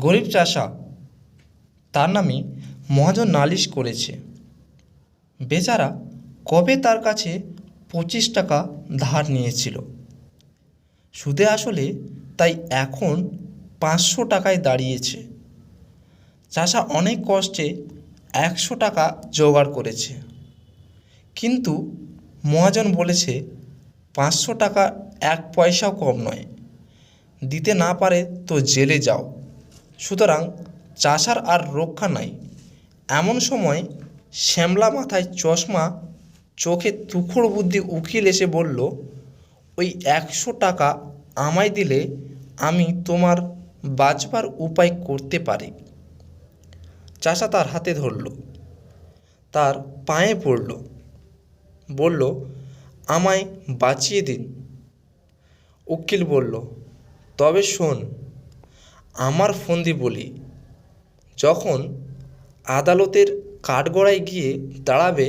গরিব চাষা তার নামে মহাজন নালিশ করেছে। বেচারা কবে তার কাছে 25 টাকা ধার নিয়েছিল, সুদে আসলে তাই এখন 500 টাকায় দাঁড়িয়েছে। চাষা অনেক কষ্টে 100 টাকা জোগাড় করেছে, কিন্তু মহাজন বলেছে 500 টাকা 1 পয়সাও কম নয়, দিতে না পারে তো জেলে যাও। সুতরাং চাষার আর রক্ষা নাই। এমন সময় শ্যামলা মাথায় চশমা, চোখে তুখোড় বুদ্ধি উকিল এসে বলল, ওই 100 টাকা আমায় দিলে আমি তোমার বাঁচবার উপায় করতে পারি। চাষা তার হাতে ধরল, তার পায়ে পড়ল, বলল, আমায় বাঁচিয়ে দিন। উকিল বলল, তবে শোন, আমার ফন্দি বলি, যখন আদালতের কাঠগড়ায় গিয়ে দাঁড়াবে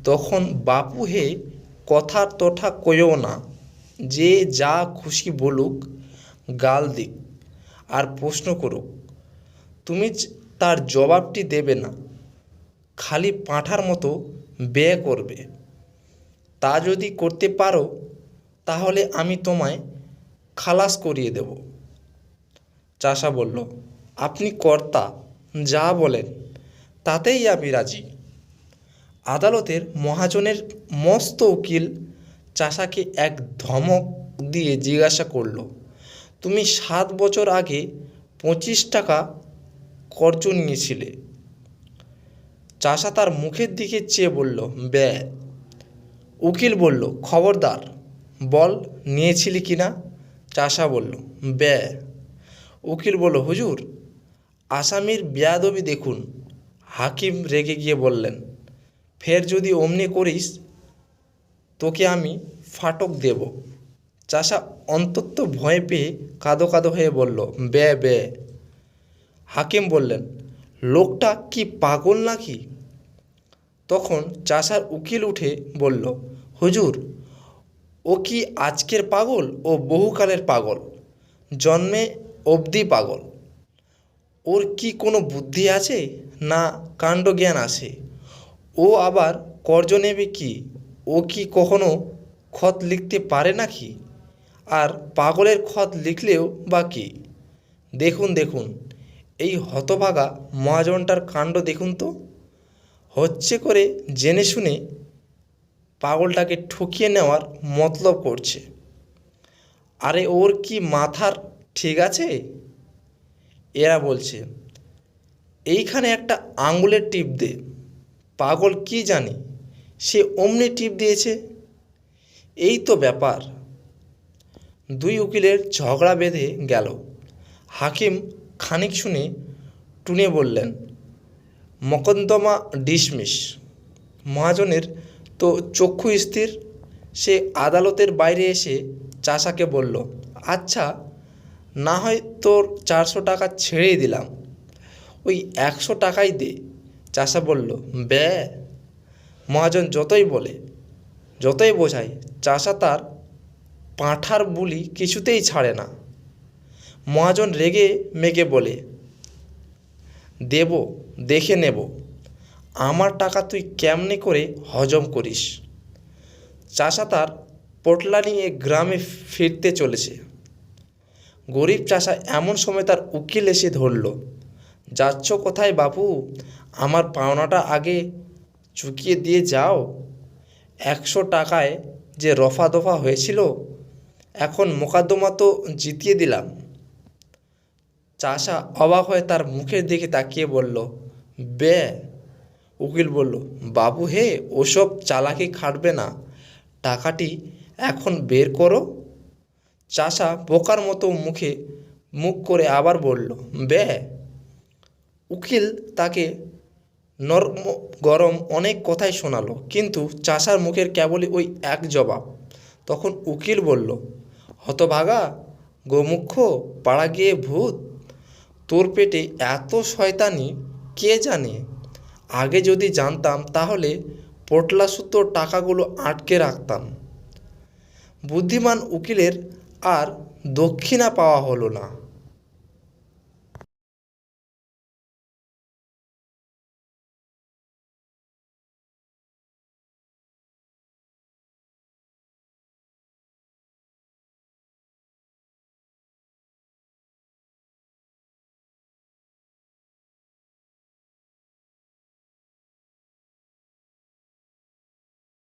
তখন বাপু হে কথা তথা কইও না, যে যা খুশি বলুক, গাল দিক আর প্রশ্ন করুক, তুমি তার জবাবটি দেবে না, খালি পাঁঠার মতো ব্যয় করবে। তা যদি করতে পারো তাহলে আমি তোমায় খালাস করিয়ে দেব। চাষা বলল, আপনি কর্তা, যা বলেন তাতেই আমি রাজি। আদালতের মহাজনের মস্ত উকিল চাষাকে এক ধমক দিয়ে জিজ্ঞাসা করল, তুমি 7 বছর আগে 25 টাকা কর্জ নিয়েছিলে? চাষা তার মুখের দিকে চেয়ে বলল, ব্যয়। উকিল বলল, খবরদার, বল নিয়েছিলি কিনা? চাষা বলল, ব্যয়। উকিল বলল, হুজুর, আসামির বেয়াদবি দেখুন। হাকিম রেগে গিয়ে বললেন, ফের যদি অমনি করিস তোকে আমি ফাটক দেব। চাষা অন্তত ভয় পেয়ে কাঁদো কাঁদো হয়ে বলল, ব্যয় ব্যয়। হাকিম বললেন, লোকটা কি পাগল নাকি? তখন চাষার উকিল উঠে বলল, হুজুর, ও কি আজকের পাগল? ও বহুকালের পাগল, জন্মে অবধি পাগল। ওর কি কোনো বুদ্ধি আছে না কাণ্ডজ্ঞান আছে? ও আবার কর্জ নেবে কি? ও কি কখনো খত লিখতে পারে নাকি? আর পাগলের খত লিখলেও বা কি? দেখুন দেখুন, এই হতভাগা মহাজনটার কাণ্ড দেখুন তো। হচ্ছে করে জেনে শুনে পাগলটাকে ঠকিয়ে নেওয়ার মতলব করছে। আরে ওর কি মাথার ঠিক আছে? এরা বলছে, এইখানে একটা আঙুলের টিপ দে। পাগল কি জানে, সে অমনি টিপ দিয়েছে। এই তো ব্যাপার। দুই উকিলের ঝগড়া বেঁধে গেল। হাকিম খানিক শুনে টুনে বললেন, মকদ্দমা ডিসমিস। মহাজনের তো চক্ষু স্থির। সে আদালতের বাইরে এসে চাষাকে বলল, আচ্ছা, না হয় তোর 400 টাকা ছেড়েই দিলাম, ওই 100 টাকাই দে। চাষা বলল, ব্যয়। মহাজন যতই বলে, যতই বোঝায়, চাষা তার পাঁঠার বুলি কিছুতেই ছাড়ে না। মহাজন রেগে মেগে বলে, দেব, দেখে নেব, আমার টাকা তুই কেমনে করে হজম করিস। চাষা তার পোটলা নিয়ে গ্রামে ফিরতে চলেছে। গরিব চাষা এমন সময় তার উকিল এসে ধরল, যাচ্ছ কোথায় বাপু? আমার পাওনাটা আগে চুকিয়ে দিয়ে যাও। 100 টাকায় যে রফা দফা হয়েছিল, এখন মোকদ্দমা তো জিতিয়ে দিলাম। চাষা অবাক হয়ে তার মুখের দিকে তাকিয়ে বলল, ব্যয়। উকিল বলল, বাবু হে, ওসব চালাকি খাটবে না, টাকাটি এখন বের করো। চাষা বোকার মতো মুখ করে আবার বলল, ব্যয়। উকিল তাকে নরম গরম অনেক কথাই শোনালো, কিন্তু চাষার মুখের কেবলই ওই এক জবাব। তখন উকিল বলল, হতভাগা, গোমুখ, পাড়া গিয়ে ভূত, তোর পেটে এত শয়তানি কে জানে? আগে যদি জানতাম তাহলে পোটলা সুতোর টাকাগুলো আটকে রাখতাম। বুদ্ধিমান উকিলের আর দক্ষিণা পাওয়া হলো না।